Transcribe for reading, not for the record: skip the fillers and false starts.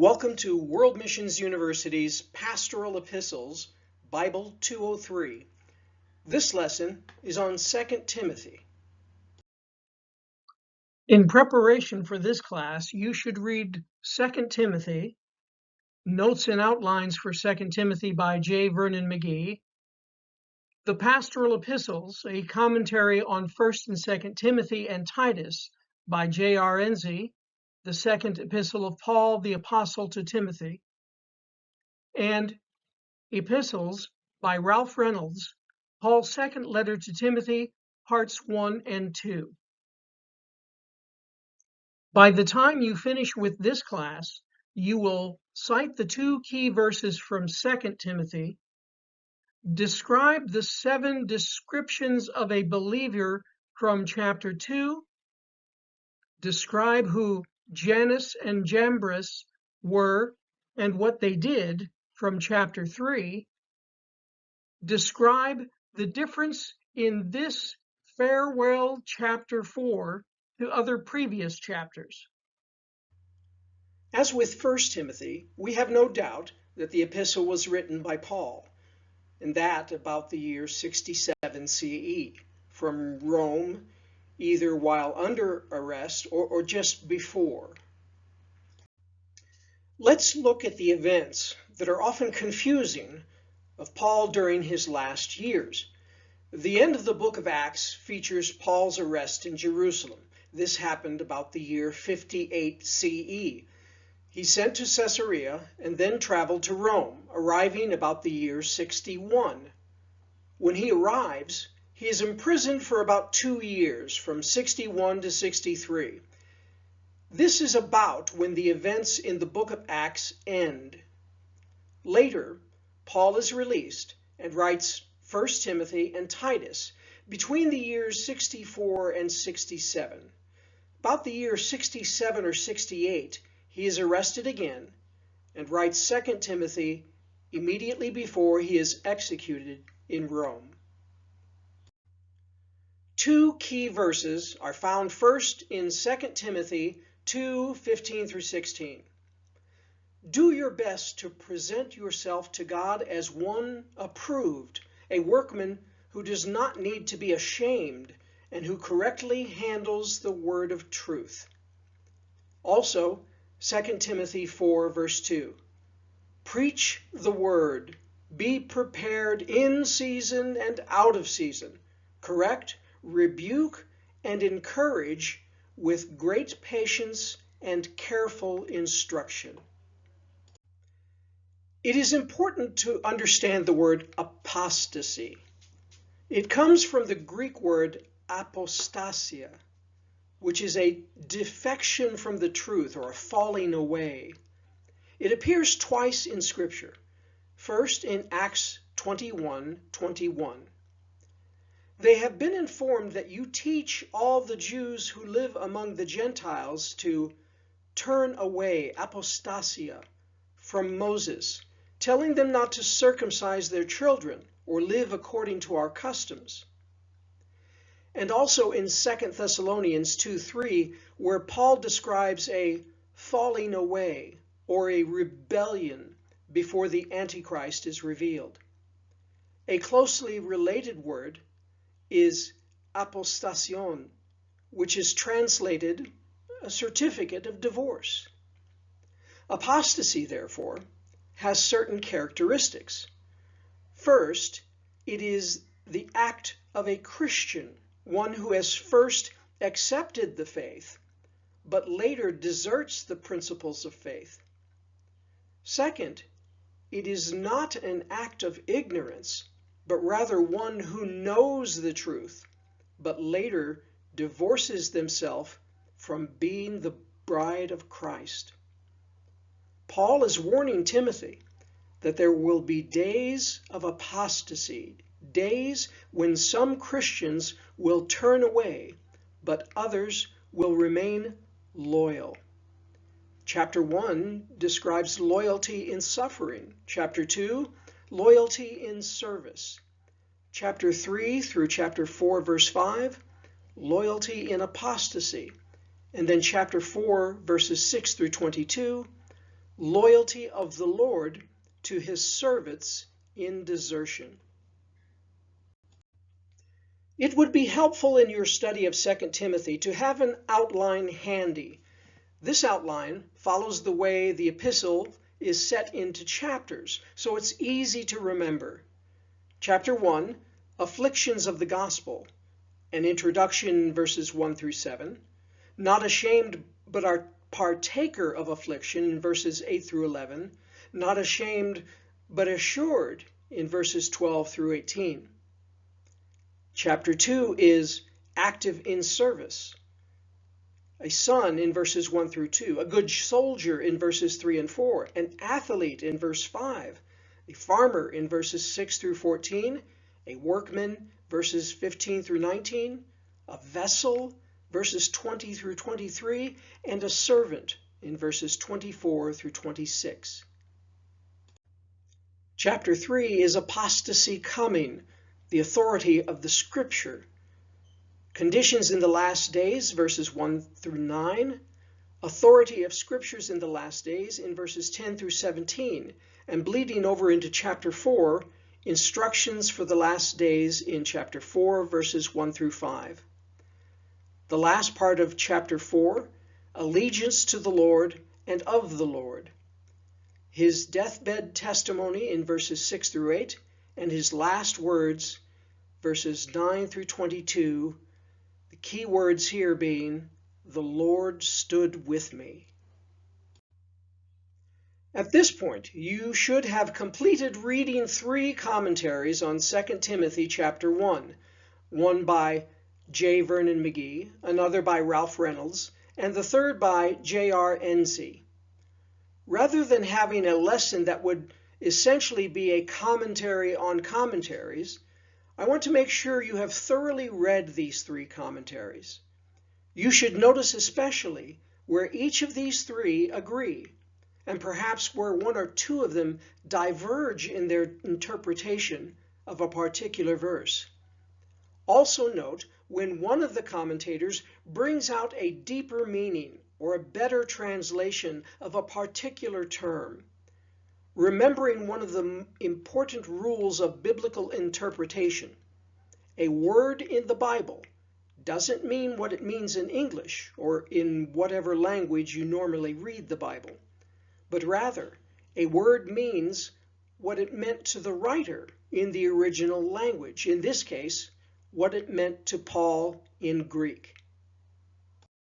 Welcome to World Missions University's Pastoral Epistles, Bible 203. This lesson is on 2 Timothy. In preparation for this class, you should read 2 Timothy, Notes and Outlines for 2 Timothy by J. Vernon McGee, the Pastoral Epistles, a commentary on 1st and 2 Timothy and Titus by J.R. Enzi, the second epistle of Paul the Apostle to Timothy, and Epistles by Ralph Reynolds, Paul's second letter to Timothy, parts 1 and 2. By the time you finish with this class, you will cite the two key verses from 2 Timothy, describe the 7 descriptions of a believer from chapter 2, describe who Jannes and Jambres were and what they did from chapter 3, describe the difference in this farewell chapter 4 to other previous chapters. As with 1 Timothy, we have no doubt that the epistle was written by Paul, and that about the year 67 CE, from Rome, either while under arrest or just before. Let's look at the events that are often confusing of Paul during his last years. The end of the book of Acts features Paul's arrest in Jerusalem. This happened about the year 58 CE. He sent to Caesarea and then traveled to Rome, arriving about the year 61. When he arrives, he is imprisoned for about 2 years, from 61 to 63. This is about when the events in the book of Acts end. Later, Paul is released and writes 1 Timothy and Titus between the years 64 and 67. About the year 67 or 68, he is arrested again and writes 2 Timothy immediately before he is executed in Rome. Two key verses are found first in 2 Timothy 2:15 through 16. Do your best to present yourself to God as one approved, a workman who does not need to be ashamed and who correctly handles the word of truth. Also, 2 Timothy 4 verse 2. Preach the word. Be prepared in season and out of season. Correct, rebuke, and encourage with great patience and careful instruction. It is important to understand the word apostasy. It comes from the Greek word apostasia, which is a defection from the truth or a falling away. It appears twice in Scripture. First in Acts 21:21. They have been informed that you teach all the Jews who live among the Gentiles to turn away, apostasia, from Moses, telling them not to circumcise their children or live according to our customs. And also in 2 Thessalonians 2:3, where Paul describes a falling away or a rebellion before the Antichrist is revealed. A closely related word is apostasyon, which is translated a certificate of divorce. Apostasy, therefore, has certain characteristics. First, it is the act of a Christian, one who has first accepted the faith, but later deserts the principles of faith. Second, it is not an act of ignorance, but rather one who knows the truth, but later divorces themselves from being the bride of Christ. Paul is warning Timothy that there will be days of apostasy, days when some Christians will turn away, but others will remain loyal. Chapter 1 describes loyalty in suffering. Chapter 2, loyalty in service. Chapter 3 through chapter 4, verse 5, loyalty in apostasy. And then chapter 4, verses 6 through 22, loyalty of the Lord to his servants in desertion. It would be helpful in your study of 2 Timothy to have an outline handy. This outline follows the way the epistle is set into chapters, so it's easy to remember. Chapter 1, Afflictions of the Gospel, an introduction, verses 1 through 7. Not ashamed, but are partaker of affliction, in verses 8 through 11. Not ashamed, but assured, in verses 12 through 18. Chapter 2 is active in service. A son in verses 1 through 2, a good soldier in verses 3 and 4, an athlete in verse 5, a farmer in verses 6 through 14, a workman verses 15 through 19, a vessel verses 20 through 23, and a servant in verses 24 through 26. Chapter 3 is apostasy coming, the authority of the Scripture. Conditions in the last days, verses 1 through 9. Authority of Scriptures in the last days in verses 10 through 17. And bleeding over into chapter 4, instructions for the last days in chapter 4, verses 1 through 5. The last part of chapter 4, allegiance to the Lord and of the Lord. His deathbed testimony in verses 6 through 8, and his last words, verses 9 through 22, the key words here being, "The Lord stood with me." At this point, you should have completed reading 3 commentaries on 2 Timothy chapter 1, one by J. Vernon McGee, another by Ralph Reynolds, and the third by J.R. Enzi. Rather than having a lesson that would essentially be a commentary on commentaries, I want to make sure you have thoroughly read these 3 commentaries. You should notice especially where each of these 3 agree, and perhaps where 1 or 2 of them diverge in their interpretation of a particular verse. Also note when one of the commentators brings out a deeper meaning or a better translation of a particular term. Remembering one of the important rules of biblical interpretation, a word in the Bible doesn't mean what it means in English or in whatever language you normally read the Bible, but rather a word means what it meant to the writer in the original language, in this case, what it meant to Paul in Greek.